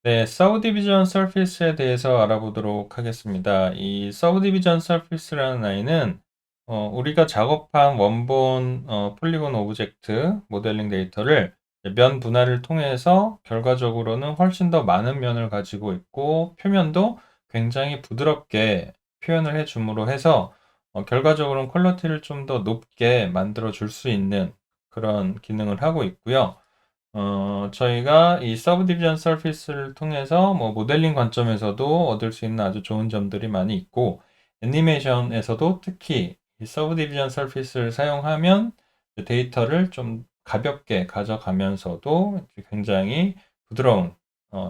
네, 서브디비전 서피스에 대해서 알아보도록 하겠습니다. 이 서브디비전 서피스라는 아이는 우리가 작업한 원본 폴리곤 오브젝트 모델링 데이터를 면 분할을 통해서 결과적으로는 훨씬 더 많은 면을 가지고 있고 표면도 굉장히 부드럽게 표현을 해줌으로 해서 결과적으로는 퀄리티를 좀 더 높게 만들어 줄 수 있는 그런 기능을 하고 있고요. 저희가 이 서브디비전 서피스를 통해서 뭐 모델링 관점에서도 얻을 수 있는 아주 좋은 점들이 많이 있고, 애니메이션에서도 특히 이 서브디비전 서피스를 사용하면 데이터를 좀 가볍게 가져가면서도 굉장히 부드러운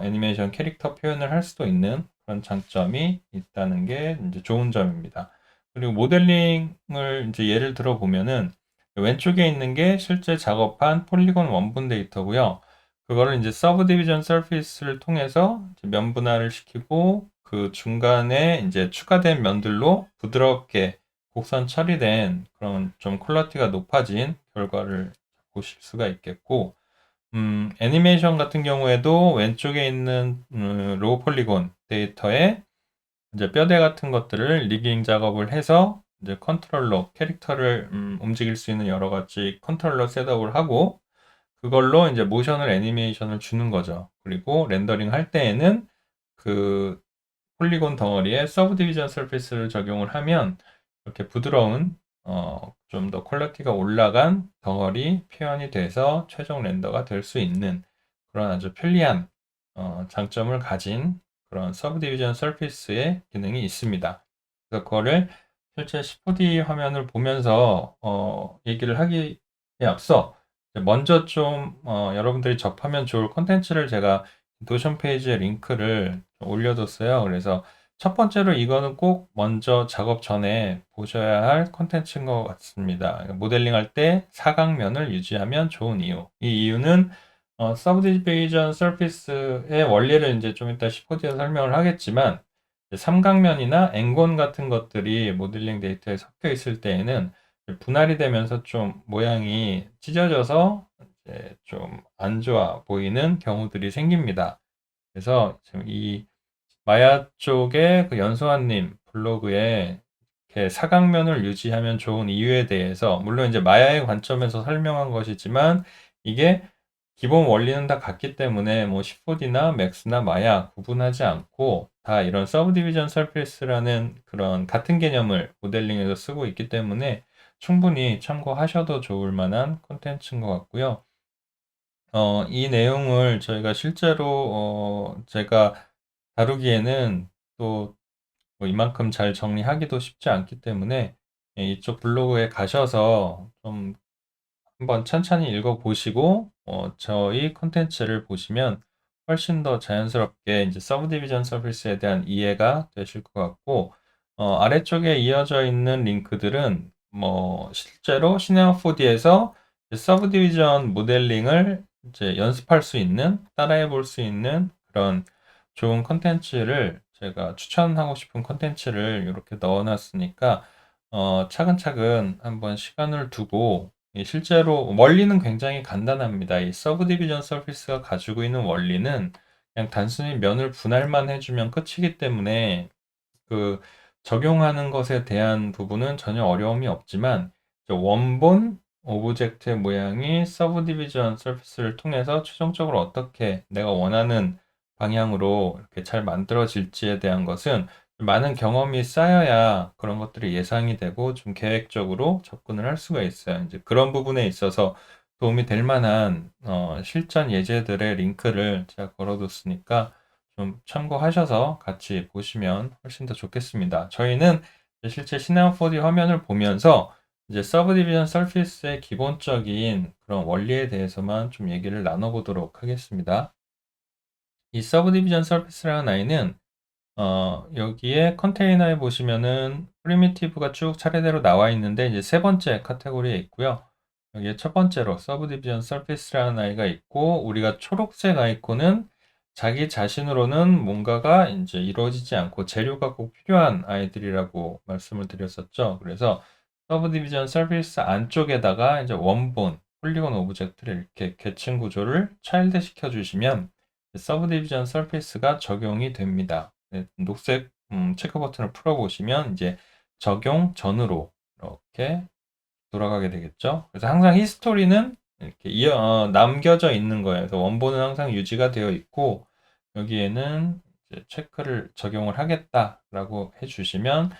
애니메이션 캐릭터 표현을 할 수도 있는 그런 장점이 있다는 게 이제 좋은 점입니다. 그리고 모델링을 이제 예를 들어 보면은 왼쪽에 있는 게 실제 작업한 폴리곤 원본 데이터고요. 그거를 이제 서브 디비전 서피스를 통해서 이제 면 분할을 시키고 그 중간에 이제 추가된 면들로 부드럽게 곡선 처리된 그런 좀 퀄리티가 높아진 결과를 보실 수가 있겠고, 애니메이션 같은 경우에도 왼쪽에 있는 로우 폴리곤 데이터에 이제 뼈대 같은 것들을 리깅 작업을 해서 이제 컨트롤러 캐릭터를 움직일 수 있는 여러 가지 컨트롤러 셋업을 하고 그걸로 이제 모션을 애니메이션을 주는 거죠. 그리고 렌더링 할 때에는 그 폴리곤 덩어리에 서브 디비전 서피스를 적용을 하면 이렇게 부드러운 좀 더 퀄리티가 올라간 덩어리 표현이 돼서 최종 렌더가 될 수 있는 그런 아주 편리한 장점을 가진 그런 서브 디비전 서피스의 기능이 있습니다. 그래서 그거를 실제 10호D 화면을 보면서 얘기를 하기에 앞서 먼저 좀 여러분들이 접하면 좋을 콘텐츠를 제가 노션 페이지에 링크를 올려뒀어요. 그래서 첫 번째로 이거는 꼭 먼저 작업 전에 보셔야 할 콘텐츠인 것 같습니다. 모델링 할 때 사각면을 유지하면 좋은 이유. 이 이유는 서브디비전 서피스의 원리를 이제 좀 이따 10호디에서 설명을 하겠지만 삼각면이나 엔곤 같은 것들이 모델링 데이터에 섞여 있을 때에는 분할이 되면서 좀 모양이 찢어져서 좀 안 좋아 보이는 경우들이 생깁니다. 그래서 지금 이 마야 쪽에 그 연수환님 블로그에 이렇게 사각면을 유지하면 좋은 이유에 대해서 물론 이제 마야의 관점에서 설명한 것이지만 이게 기본 원리는 다 같기 때문에 뭐 10호D나 맥스나 마야 구분하지 않고 다 이런 서브디비전 서피스라는 그런 같은 개념을 모델링에서 쓰고 있기 때문에 충분히 참고하셔도 좋을 만한 콘텐츠인 것 같고요. 이 내용을 저희가 실제로 제가 다루기에는 또 뭐 이만큼 잘 정리하기도 쉽지 않기 때문에 이쪽 블로그에 가셔서 좀 한번 천천히 읽어보시고 저희 콘텐츠를 보시면 훨씬 더 자연스럽게 이제 서브디비전 서비스에 대한 이해가 되실 것 같고 아래쪽에 이어져 있는 링크들은 뭐 실제로 시네마 4D에서 서브디비전 모델링을 이제 연습할 수 있는 따라해 볼 수 있는 그런 좋은 콘텐츠를 제가 추천하고 싶은 콘텐츠를 이렇게 넣어놨으니까 차근차근 한번 시간을 두고 실제로 원리는 굉장히 간단합니다. 이 서브디비전 서피스가 가지고 있는 원리는 그냥 단순히 면을 분할만 해주면 끝이기 때문에 그 적용하는 것에 대한 부분은 전혀 어려움이 없지만 원본 오브젝트의 모양이 서브디비전 서피스를 통해서 최종적으로 어떻게 내가 원하는 방향으로 이렇게 잘 만들어질지에 대한 것은 많은 경험이 쌓여야 그런 것들이 예상이 되고 좀 계획적으로 접근을 할 수가 있어요. 이제 그런 부분에 있어서 도움이 될 만한 실전 예제들의 링크를 제가 걸어뒀으니까 좀 참고하셔서 같이 보시면 훨씬 더 좋겠습니다. 저희는 실제 시네마 4D 화면을 보면서 이제 서브디비전 서피스의 기본적인 그런 원리에 대해서만 좀 얘기를 나눠보도록 하겠습니다. 이 서브디비전 서피스라는 아이는 여기에 컨테이너에 보시면은 프리미티브가 쭉 차례대로 나와 있는데 이제 세 번째 카테고리에 있고요. 여기에 첫 번째로 서브디비전 서피스라는 아이가 있고 우리가 초록색 아이콘은 자기 자신으로는 뭔가가 이제 이루어지지 않고 재료가 꼭 필요한 아이들이라고 말씀을 드렸었죠. 그래서 서브디비전 서비스 안쪽에다가 이제 원본 폴리곤 오브젝트를 이렇게 계층 구조를 차일드 시켜주시면 서브디비전 서피스가 적용이 됩니다. 네, 녹색 체크 버튼을 풀어보시면 이제 적용 전으로 이렇게 돌아가게 되겠죠. 그래서 항상 히스토리는 이렇게 남겨져 있는 거예요. 그래서 원본은 항상 유지가 되어 있고 여기에는 이제 체크를 적용을 하겠다라고 해주시면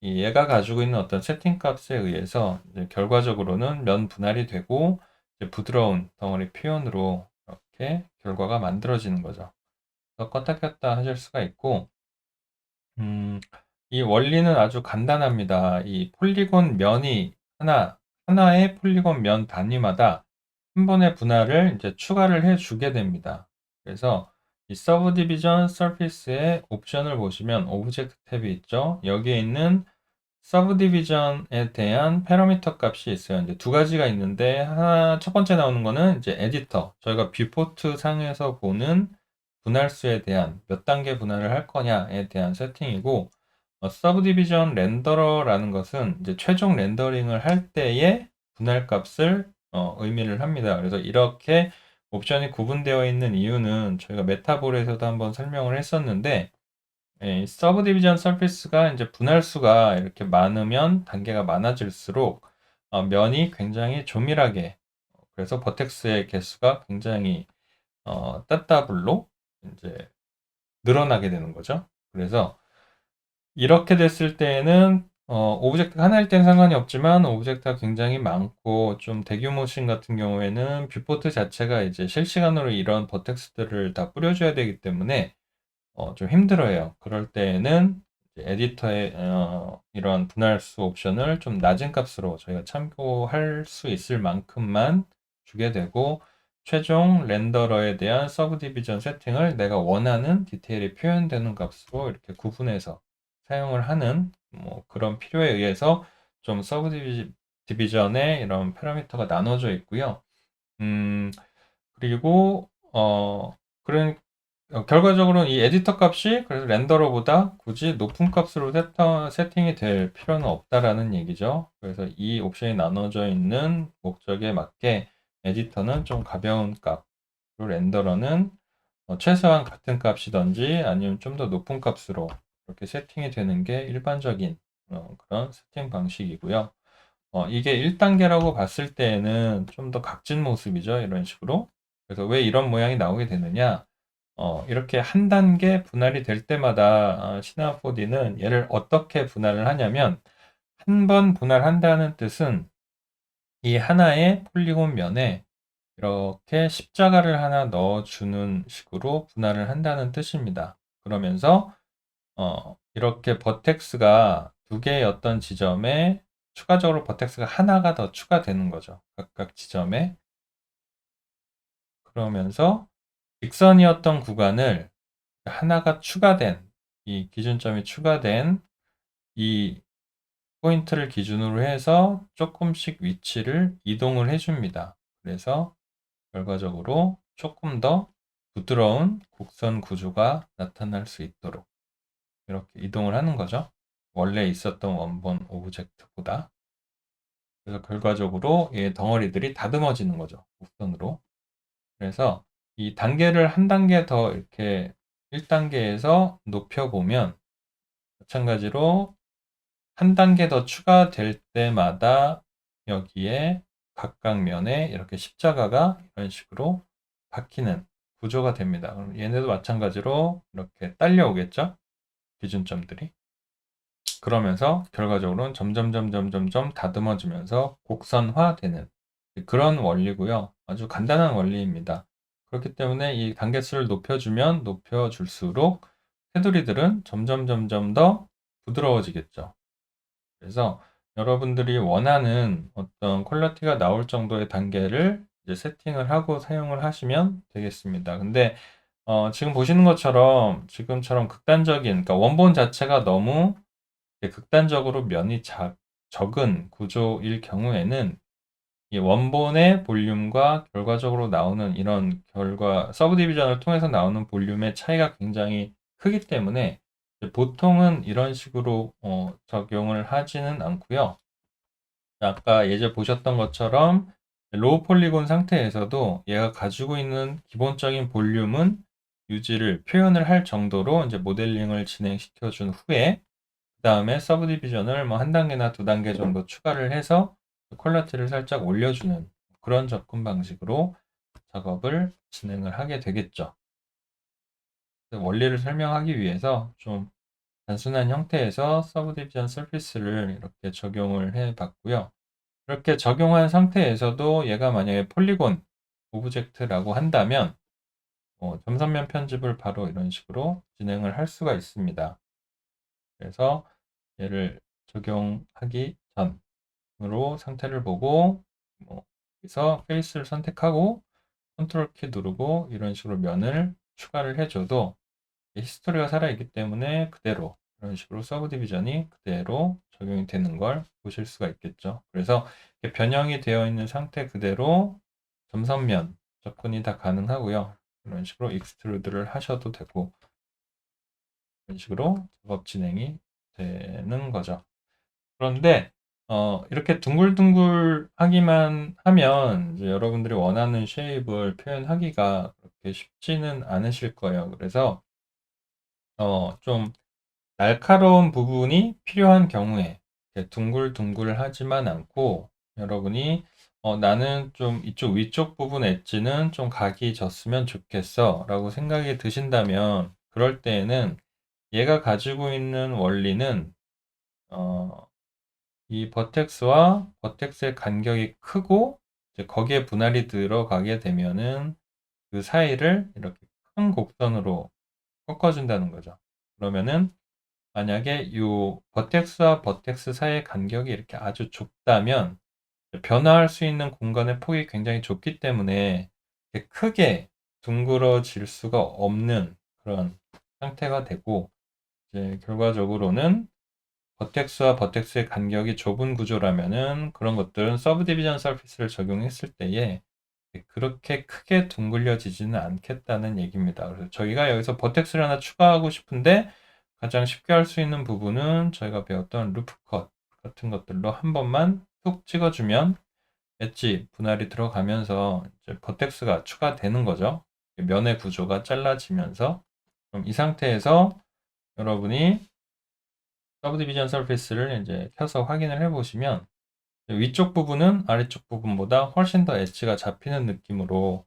얘가 가지고 있는 어떤 세팅 값에 의해서 이제 결과적으로는 면 분할이 되고 이제 부드러운 덩어리 표현으로 이렇게 결과가 만들어지는 거죠. 그래서 껐다 켰다 하실 수가 있고 이 원리는 아주 간단합니다. 이 폴리곤 면이 하나의 폴리곤 면 단위마다 한 번의 분할을 이제 추가를 해주게 됩니다. 그래서 이 서브디비전 서피스의 옵션을 보시면 오브젝트 탭이 있죠. 여기에 있는 서브디비전에 대한 파라미터 값이 있어요. 이제 두 가지가 있는데 첫 번째 나오는 거는 이제 에디터. 저희가 뷰포트 상에서 보는 분할수에 대한 몇 단계 분할을 할 거냐에 대한 세팅이고 서브디비전 렌더러라는 것은 이제 최종 렌더링을 할 때의 분할 값을 의미를 합니다. 그래서 이렇게 옵션이 구분되어 있는 이유는 저희가 메타볼에서도 한번 설명을 했었는데 서브 디비전 서피스가 이제 분할수가 이렇게 많으면 단계가 많아질수록 면이 굉장히 조밀하게 그래서 버텍스의 개수가 굉장히 따따블로 이제 늘어나게 되는 거죠. 그래서 이렇게 됐을 때에는 오브젝트가 하나일 때는 상관이 없지만 오브젝트가 굉장히 많고 좀 대규모 씬 같은 경우에는 뷰포트 자체가 이제 실시간으로 이런 버텍스들을 다 뿌려줘야 되기 때문에 좀 힘들어요. 그럴 때에는 에디터의 이런 분할수 옵션을 좀 낮은 값으로 저희가 참고할 수 있을 만큼만 주게 되고 최종 렌더러에 대한 서브 디비전 세팅을 내가 원하는 디테일이 표현되는 값으로 이렇게 구분해서 사용을 하는 뭐 그런 필요에 의해서 좀 서브 디비전의 이런 파라미터가 나눠져 있고요. 그리고 그런 결과적으로는 이 에디터 값이 그래서 렌더러보다 굳이 높은 값으로 세팅이 될 필요는 없다라는 얘기죠. 그래서 이 옵션이 나눠져 있는 목적에 맞게 에디터는 좀 가벼운 값, 그리고 렌더러는 최소한 같은 값이든지 아니면 좀 더 높은 값으로 이렇게 세팅이 되는 게 일반적인 그런 세팅 방식이고요. 이게 1단계라고 봤을 때에는 좀 더 각진 모습이죠. 이런 식으로. 그래서 왜 이런 모양이 나오게 되느냐? 이렇게 한 단계 분할이 될 때마다 시나포디는 얘를 어떻게 분할을 하냐면 한 번 분할한다는 뜻은 이 하나의 폴리곤 면에 이렇게 십자가를 하나 넣어주는 식으로 분할을 한다는 뜻입니다. 그러면서 이렇게 버텍스가 두 개의 어떤 지점에 추가적으로 버텍스가 하나가 더 추가되는 거죠. 각각 지점에. 그러면서 직선이었던 구간을 하나가 추가된 이 기준점이 추가된 이 포인트를 기준으로 해서 조금씩 위치를 이동을 해줍니다. 그래서 결과적으로 조금 더 부드러운 곡선 구조가 나타날 수 있도록 이렇게 이동을 하는 거죠. 원래 있었던 원본 오브젝트보다. 그래서 결과적으로 이 덩어리들이 다듬어지는 거죠. 곡선으로. 그래서 이 단계를 한 단계 더 이렇게 1단계에서 높여보면 마찬가지로 한 단계 더 추가될 때마다 여기에 각각 면에 이렇게 십자가가 이런 식으로 박히는 구조가 됩니다. 그럼 얘네도 마찬가지로 이렇게 딸려오겠죠? 기준점들이. 그러면서 결과적으로는 점점 다듬어지면서 곡선화되는 그런 원리고요. 아주 간단한 원리입니다. 그렇기 때문에 이 단계수를 높여주면 높여줄수록 테두리들은 점점 더 부드러워지겠죠. 그래서 여러분들이 원하는 어떤 퀄리티가 나올 정도의 단계를 이제 세팅을 하고 사용을 하시면 되겠습니다. 근데 지금 보시는 것처럼 지금처럼 극단적인 그러니까 원본 자체가 너무 극단적으로 면이 적은 구조일 경우에는 이 원본의 볼륨과 결과적으로 나오는 이런 서브 디비전을 통해서 나오는 볼륨의 차이가 굉장히 크기 때문에 보통은 이런 식으로 적용을 하지는 않고요. 아까 예제 보셨던 것처럼 로우 폴리곤 상태에서도 얘가 가지고 있는 기본적인 볼륨은 유지를 표현을 할 정도로 이제 모델링을 진행시켜 준 후에 그 다음에 서브 디비전을 뭐 한 단계나 두 단계 정도 추가를 해서 퀄리티를 살짝 올려주는 그런 접근 방식으로 작업을 진행을 하게 되겠죠. 원리를 설명하기 위해서 좀 단순한 형태에서 서브 디비전 서피스를 이렇게 적용을 해 봤고요. 그렇게 적용한 상태에서도 얘가 만약에 폴리곤 오브젝트라고 한다면 점선면 편집을 바로 이런 식으로 진행을 할 수가 있습니다. 그래서 얘를 적용하기 전으로 상태를 보고 여기서 페이스를 선택하고 컨트롤 키 누르고 이런 식으로 면을 추가를 해줘도 히스토리가 살아있기 때문에 그대로 이런 식으로 서브 디비전이 그대로 적용이 되는 걸 보실 수가 있겠죠. 그래서 변형이 되어 있는 상태 그대로 점선면 접근이 다 가능하고요. 이런 식으로 익스트루드를 하셔도 되고 이런 식으로 작업 진행이 되는 거죠. 그런데 이렇게 둥글둥글하기만 하면 이제 여러분들이 원하는 쉐입을 표현하기가 그렇게 쉽지는 않으실 거예요. 그래서 좀 날카로운 부분이 필요한 경우에 둥글둥글하지만 않고 여러분이 나는 좀 이쪽 위쪽 부분 엣지는 좀 각이 졌으면 좋겠어 라고 생각이 드신다면 그럴 때에는 얘가 가지고 있는 원리는 이 버텍스와 버텍스의 간격이 크고 이제 거기에 분할이 들어가게 되면은 그 사이를 이렇게 큰 곡선으로 꺾어준다는 거죠. 그러면은 만약에 이 버텍스와 버텍스 사이의 간격이 이렇게 아주 좁다면 변화할 수 있는 공간의 폭이 굉장히 좁기 때문에 크게 둥그러질 수가 없는 그런 상태가 되고 이제 결과적으로는 버텍스와 버텍스의 간격이 좁은 구조라면은 그런 것들은 서브 디비전 서피스를 적용했을 때에 그렇게 크게 둥글려지지는 않겠다는 얘기입니다. 그래서 저희가 여기서 버텍스를 하나 추가하고 싶은데 가장 쉽게 할 수 있는 부분은 저희가 배웠던 루프 컷 같은 것들로 한 번만 툭 찍어주면 엣지 분할이 들어가면서 이제 버텍스가 추가되는 거죠. 면의 구조가 잘라지면서 그럼 이 상태에서 여러분이 서브 디비전 서피스를 이제 켜서 확인을 해보시면 위쪽 부분은 아래쪽 부분보다 훨씬 더 엣지가 잡히는 느낌으로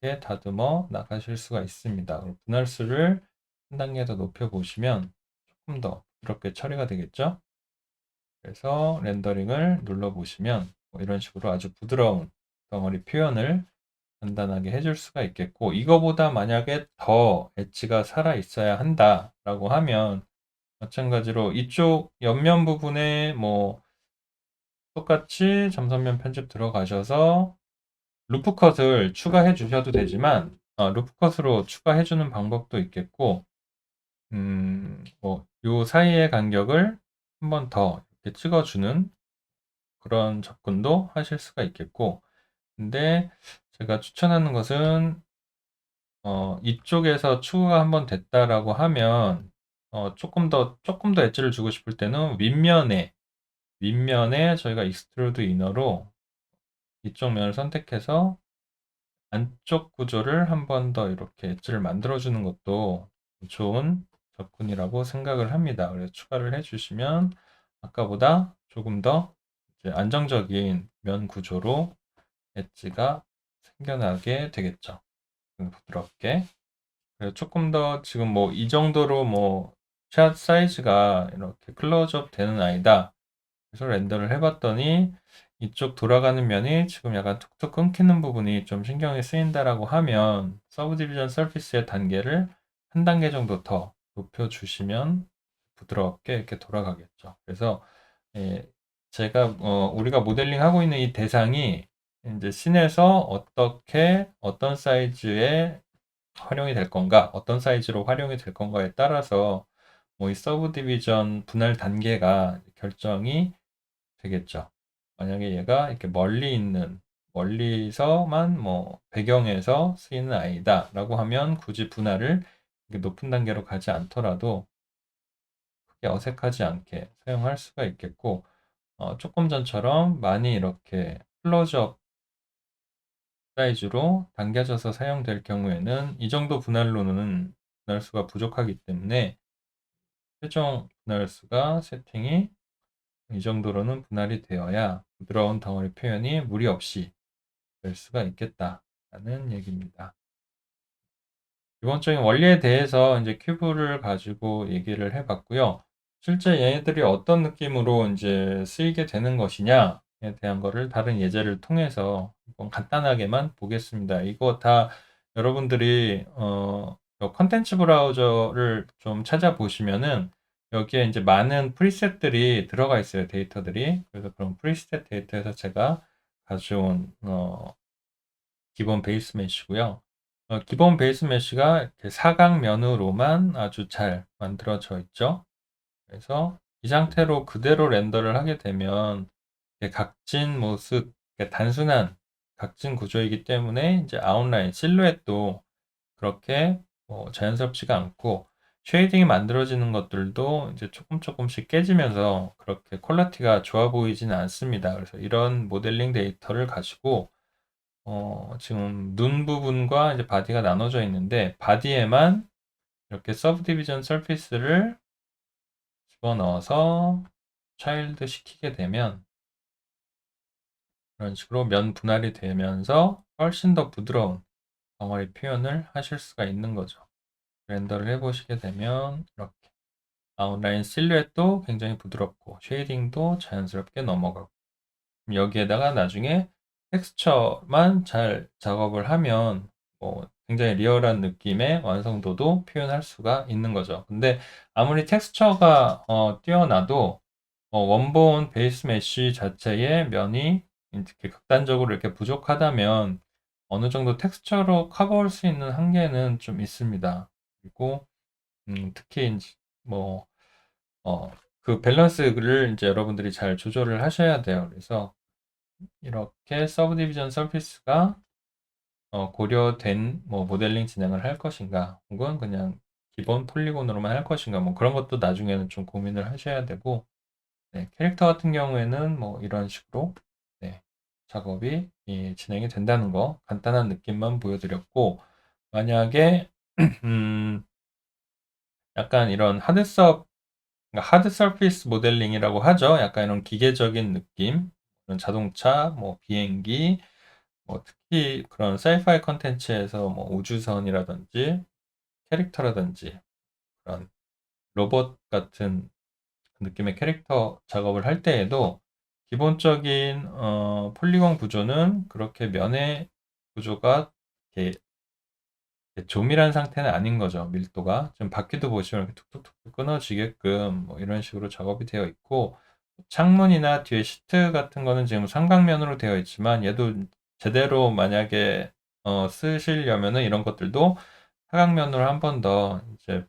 이렇게 다듬어 나가실 수가 있습니다. 분할수를 한 단계 더 높여 보시면 조금 더 부드럽게 처리가 되겠죠? 그래서 렌더링을 눌러 보시면 이런 식으로 아주 부드러운 덩어리 표현을 간단하게 해줄 수가 있겠고 이거보다 만약에 더 엣지가 살아 있어야 한다라고 하면 마찬가지로 이쪽 옆면 부분에 똑같이 점선면 편집 들어가셔서 루프 컷을 추가해 주셔도 되지만 루프 컷으로 추가해 주는 방법도 있겠고 요 사이의 간격을 한 번 더 이렇게 찍어 주는 그런 접근도 하실 수가 있겠고 근데 제가 추천하는 것은 이쪽에서 추가가 한번 됐다라고 하면 조금 더 엣지를 주고 싶을 때는 윗면에 저희가 익스트루드 이너로 이쪽 면을 선택해서 안쪽 구조를 한 번 더 이렇게 엣지를 만들어주는 것도 좋은 접근이라고 생각을 합니다. 그래서 추가를 해주시면 아까보다 조금 더 이제 안정적인 면 구조로 엣지가 생겨나게 되겠죠. 부드럽게. 그래서 조금 더 지금 이 정도로 샷 사이즈가 이렇게 클로즈업 되는 아이다. 그래서 렌더를 해봤더니 이쪽 돌아가는 면이 지금 약간 툭툭 끊기는 부분이 좀 신경이 쓰인다라고 하면 서브 디비전 서피스의 단계를 한 단계 정도 더 높여주시면 부드럽게 이렇게 돌아가겠죠. 그래서 제가 우리가 모델링 하고 있는 이 대상이 이제 씬에서 어떤 사이즈의 활용이 될 건가, 어떤 사이즈로 활용이 될 건가에 따라서 이 서브 디비전 분할 단계가 결정이 되겠죠. 만약에 얘가 이렇게 멀리서만 배경에서 쓰이는 아이다라고 하면 굳이 분할을 높은 단계로 가지 않더라도 크게 어색하지 않게 사용할 수가 있겠고, 조금 전처럼 많이 이렇게 클로즈업 사이즈로 당겨져서 사용될 경우에는 이 정도 분할로는 분할수가 부족하기 때문에 최종 분할수가 세팅이 이 정도로는 분할이 되어야 부드러운 덩어리 표현이 무리 없이 될 수가 있겠다라는 얘기입니다. 기본적인 원리에 대해서 이제 큐브를 가지고 얘기를 해봤고요. 실제 얘네들이 어떤 느낌으로 이제 쓰이게 되는 것이냐에 대한 거를 다른 예제를 통해서 한번 간단하게만 보겠습니다. 이거 다 여러분들이 컨텐츠 브라우저를 좀 찾아보시면은 여기에 이제 많은 프리셋들이 들어가 있어요. 데이터들이. 그래서 그런 프리셋 데이터에서 제가 가져온 기본 베이스 메쉬고요. 기본 베이스 메쉬가 이렇게 사각면으로만 아주 잘 만들어져 있죠. 그래서 이 상태로 그대로 렌더를 하게 되면 각진 모습, 단순한 각진 구조이기 때문에 이제 아웃라인, 실루엣도 그렇게 자연스럽지가 않고 쉐이딩이 만들어지는 것들도 이제 조금씩 깨지면서 그렇게 퀄리티가 좋아 보이지는 않습니다. 그래서 이런 모델링 데이터를 가지고 지금 눈 부분과 이제 바디가 나눠져 있는데 바디에만 이렇게 서브 디비전 서피스를 집어넣어서 차일드 시키게 되면 이런 식으로 면 분할이 되면서 훨씬 더 부드러운 덩어리 표현을 하실 수가 있는 거죠. 렌더를 해보시게 되면 이렇게 아웃라인 실루엣도 굉장히 부드럽고 쉐이딩도 자연스럽게 넘어가고 여기에다가 나중에 텍스처만 잘 작업을 하면 굉장히 리얼한 느낌의 완성도도 표현할 수가 있는 거죠. 근데 아무리 텍스처가 뛰어나도 원본 베이스 메쉬 자체의 면이 이렇게 극단적으로 이렇게 부족하다면 어느 정도 텍스처로 커버할 수 있는 한계는 좀 있습니다. 그리고 특히 이제 그 밸런스를 이제 여러분들이 잘 조절을 하셔야 돼요. 그래서 이렇게 서브 디비전 서피스가 고려된 모델링 진행을 할 것인가 혹은 그냥 기본 폴리곤으로만 할 것인가 그런 것도 나중에는 좀 고민을 하셔야 되고 네, 캐릭터 같은 경우에는 이런 식으로 네, 작업이 진행이 된다는 거 간단한 느낌만 보여드렸고 만약에 약간 이런 하드 서피스 모델링이라고 하죠. 약간 이런 기계적인 느낌, 이런 자동차, 비행기, 특히 그런 사이파이 컨텐츠에서 우주선이라든지 캐릭터라든지 그런 로봇 같은 느낌의 캐릭터 작업을 할 때에도 기본적인 폴리곤 구조는 그렇게 면의 구조가 이렇게 조밀한 상태는 아닌 거죠. 밀도가 지금 바퀴도 보시면 이렇게 툭툭툭 끊어지게끔 이런 식으로 작업이 되어 있고 창문이나 뒤에 시트 같은 거는 지금 삼각면으로 되어 있지만 얘도 제대로 만약에 쓰시려면은 이런 것들도 사각면으로 한 번 더 이제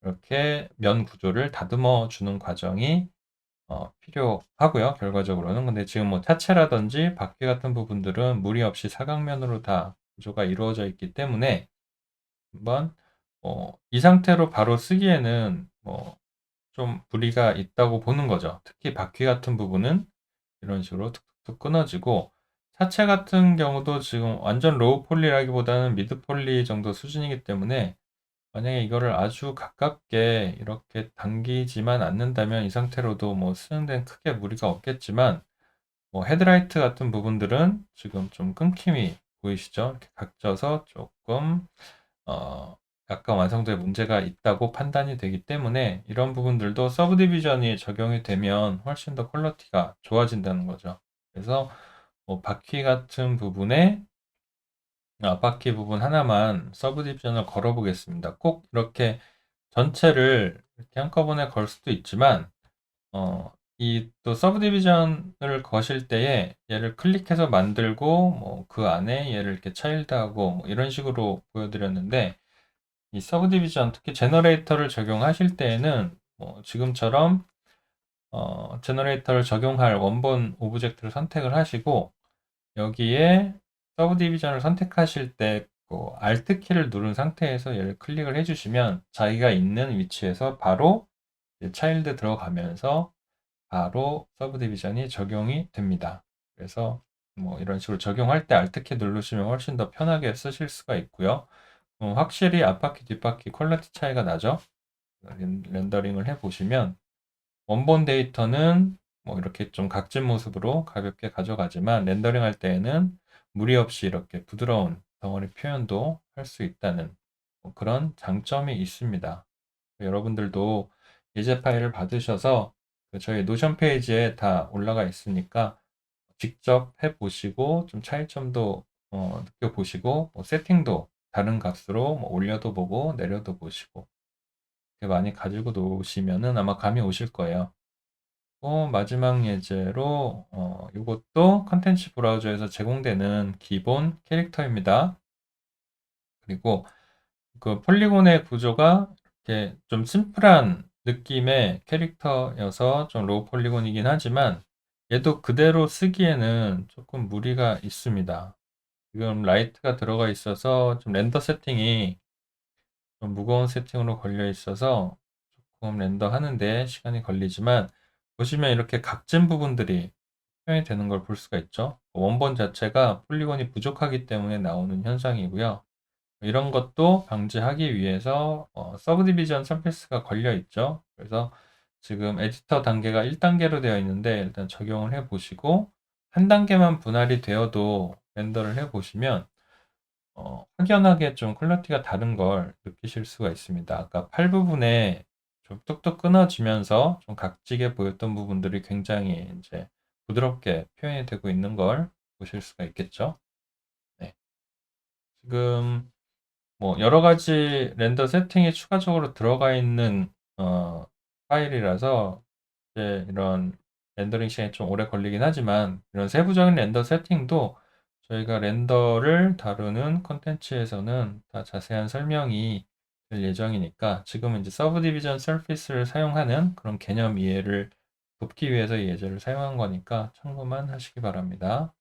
이렇게 면 구조를 다듬어 주는 과정이 필요하고요. 결과적으로는 근데 지금 차체라든지 바퀴 같은 부분들은 무리 없이 사각면으로 다 구조가 이루어져 있기 때문에 한번 이 상태로 바로 쓰기에는 좀 무리가 있다고 보는 거죠. 특히 바퀴 같은 부분은 이런 식으로 툭툭툭 끊어지고 차체 같은 경우도 지금 완전 로우 폴리라기보다는 미드 폴리 정도 수준이기 때문에 만약에 이거를 아주 가깝게 이렇게 당기지만 않는다면 이 상태로도 쓰는 데는 크게 무리가 없겠지만 헤드라이트 같은 부분들은 지금 좀 끊김이 보이시죠? 이렇게 각져서 조금 어, 약간 완성도에 문제가 있다고 판단이 되기 때문에 이런 부분들도 서브 디비전이 적용이 되면 훨씬 더 퀄리티가 좋아진다는 거죠. 그래서 바퀴 같은 부분에 앞바퀴 부분 하나만 서브 디비전을 걸어 보겠습니다. 꼭 이렇게 전체를 이렇게 한꺼번에 걸 수도 있지만 이 또 서브 디비전을 거실 때에 얘를 클릭해서 만들고 그 안에 얘를 이렇게 차일드하고 이런 식으로 보여드렸는데 이 서브 디비전 특히 제너레이터를 적용하실 때에는 지금처럼 제너레이터를 적용할 원본 오브젝트를 선택을 하시고 여기에 서브 디비전을 선택하실 때 Alt 키를 누른 상태에서 얘를 클릭을 해주시면 자기가 있는 위치에서 바로 차일드 들어가면서 바로 서브 디비전이 적용이 됩니다. 그래서 뭐 이런 식으로 적용할 때 Alt키 누르시면 훨씬 더 편하게 쓰실 수가 있고요. 확실히 앞바퀴 뒷바퀴 퀄리티 차이가 나죠. 렌더링을 해보시면 원본 데이터는 뭐 이렇게 좀 각진 모습으로 가볍게 가져가지만 렌더링 할 때에는 무리 없이 이렇게 부드러운 덩어리 표현도 할 수 있다는 그런 장점이 있습니다. 여러분들도 예제 파일을 받으셔서 저희 노션 페이지에 다 올라가 있으니까 직접 해보시고 좀 차이점도 느껴보시고 세팅도 다른 값으로 올려도 보고 내려도 보시고 이렇게 많이 가지고 노시면은 아마 감이 오실 거예요. 마지막 예제로 이것도 컨텐츠 브라우저에서 제공되는 기본 캐릭터입니다. 그리고 그 폴리곤의 구조가 이렇게 좀 심플한 느낌의 캐릭터여서 좀 로우 폴리곤이긴 하지만 얘도 그대로 쓰기에는 조금 무리가 있습니다. 지금 라이트가 들어가 있어서 좀 렌더 세팅이 좀 무거운 세팅으로 걸려 있어서 조금 렌더 하는데 시간이 걸리지만 보시면 이렇게 각진 부분들이 표현이 되는 걸 볼 수가 있죠. 원본 자체가 폴리곤이 부족하기 때문에 나오는 현상이고요. 이런 것도 방지하기 위해서 서브디비전 서피스가 걸려 있죠. 그래서 지금 에디터 단계가 1단계로 되어 있는데 일단 적용을 해 보시고 한 단계만 분할이 되어도 렌더를 해 보시면 확연하게 좀 퀄리티가 다른 걸 느끼실 수가 있습니다. 아까 팔 부분에 좀 뚝뚝 끊어지면서 좀 각지게 보였던 부분들이 굉장히 이제 부드럽게 표현이 되고 있는 걸 보실 수가 있겠죠. 네. 지금 뭐 여러 가지 렌더 세팅이 추가적으로 들어가 있는 파일이라서 이제 이런 렌더링 시간이 좀 오래 걸리긴 하지만 이런 세부적인 렌더 세팅도 저희가 렌더를 다루는 콘텐츠에서는 다 자세한 설명이 될 예정이니까 지금은 이제 서브 디비전 서피스를 사용하는 그런 개념 이해를 돕기 위해서 이 예제를 사용한 거니까 참고만 하시기 바랍니다.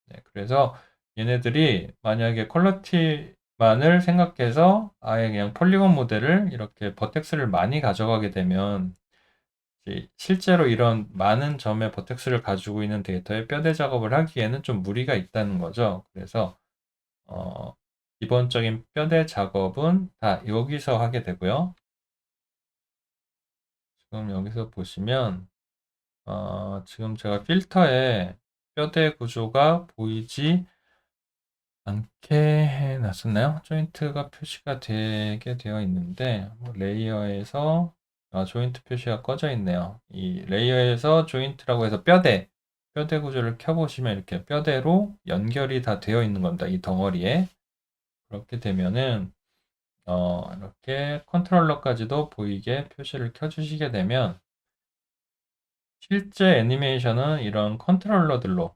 네, 그래서 얘네들이 만약에 퀄리티만을 생각해서 아예 그냥 폴리곤 모델을 이렇게 버텍스를 많이 가져가게 되면 실제로 이런 많은 점의 버텍스를 가지고 있는 데이터에 뼈대 작업을 하기에는 좀 무리가 있다는 거죠. 그래서 어, 기본적인 뼈대 작업은 다 여기서 하게 되고요. 지금 여기서 보시면 지금 제가 필터에 뼈대 구조가 보이지 않게 해놨었나요? 조인트가 표시가 되게 되어 있는데 레이어에서 조인트 표시가 꺼져 있네요. 이 레이어에서 조인트라고 해서 뼈대 구조를 켜보시면 이렇게 뼈대로 연결이 다 되어 있는 겁니다. 이 덩어리에. 그렇게 되면은 이렇게 컨트롤러까지도 보이게 표시를 켜주시게 되면 실제 애니메이션은 이런 컨트롤러들의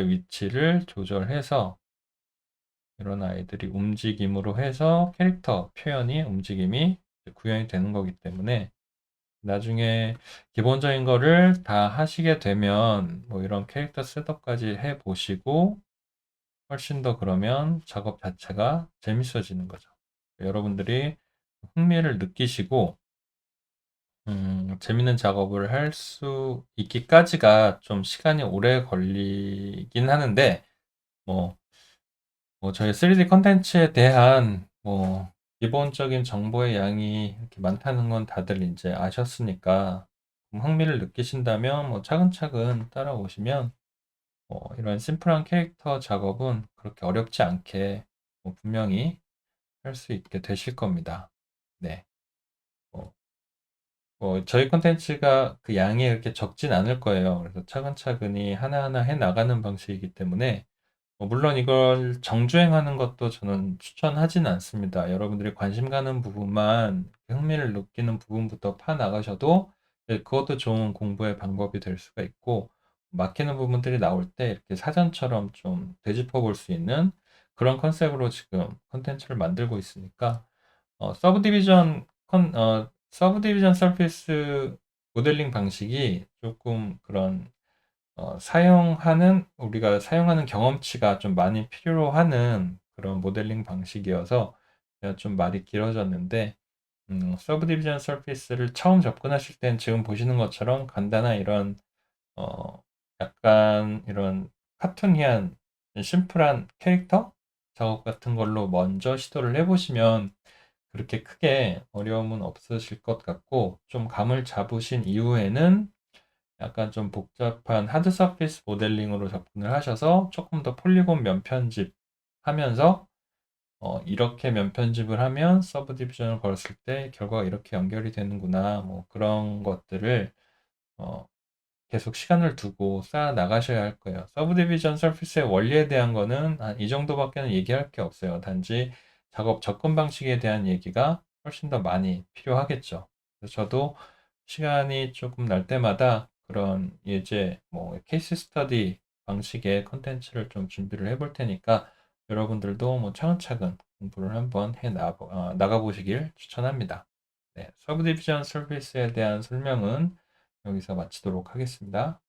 위치를 조절해서 이런 아이들이 움직임으로 해서 캐릭터 표현이 움직임이 구현이 되는 거기 때문에 나중에 기본적인 거를 다 하시게 되면 뭐 이런 캐릭터 셋업까지 해 보시고 훨씬 더 그러면 작업 자체가 재밌어지는 거죠. 여러분들이 흥미를 느끼시고 재밌는 작업을 할 수 있기까지가 좀 시간이 오래 걸리긴 하는데 뭐 저희 3D 컨텐츠에 대한 기본적인 정보의 양이 이렇게 많다는 건 다들 이제 아셨으니까 흥미를 느끼신다면 차근차근 따라오시면 이런 심플한 캐릭터 작업은 그렇게 어렵지 않게 분명히 할 수 있게 되실 겁니다. 네. 어, 저희 컨텐츠가 그 양이 이렇게 적진 않을 거예요. 그래서 차근차근히 하나하나 해 나가는 방식이기 때문에 물론 이걸 정주행하는 것도 저는 추천하진 않습니다. 여러분들이 관심 가는 부분만 흥미를 느끼는 부분부터 파 나가셔도 그것도 좋은 공부의 방법이 될 수가 있고 막히는 부분들이 나올 때 이렇게 사전처럼 좀 되짚어 볼 수 있는 그런 컨셉으로 지금 컨텐츠를 만들고 있으니까 서브 디비전 서피스 모델링 방식이 조금 그런 우리가 사용하는 경험치가 좀 많이 필요로 하는 그런 모델링 방식이어서 제가 좀 말이 길어졌는데, 서브디비전 서피스를 처음 접근하실 땐 지금 보시는 것처럼 간단한 이런 어, 약간 이런 카툰이한 심플한 캐릭터 작업 같은 걸로 먼저 시도를 해보시면 그렇게 크게 어려움은 없으실 것 같고, 좀 감을 잡으신 이후에는 약간 좀 복잡한 하드 서피스 모델링으로 접근을 하셔서 조금 더 폴리곤 면 편집 하면서 이렇게 면 편집을 하면 서브 디비전을 걸었을 때 결과가 이렇게 연결이 되는구나, 뭐 그런 것들을 어, 계속 시간을 두고 쌓아 나가셔야 할 거예요. 서브 디비전 서피스의 원리에 대한 거는 한 이 정도밖에는 얘기할 게 없어요. 단지 작업 접근 방식에 대한 얘기가 훨씬 더 많이 필요하겠죠. 그래서 저도 시간이 조금 날 때마다 그런 예제, 뭐 케이스 스터디 방식의 컨텐츠를 좀 준비를 해볼 테니까 여러분들도 뭐 차근차근 공부를 한번 나가보시길 추천합니다. 네, 서브 디비전 서비스에 대한 설명은 여기서 마치도록 하겠습니다.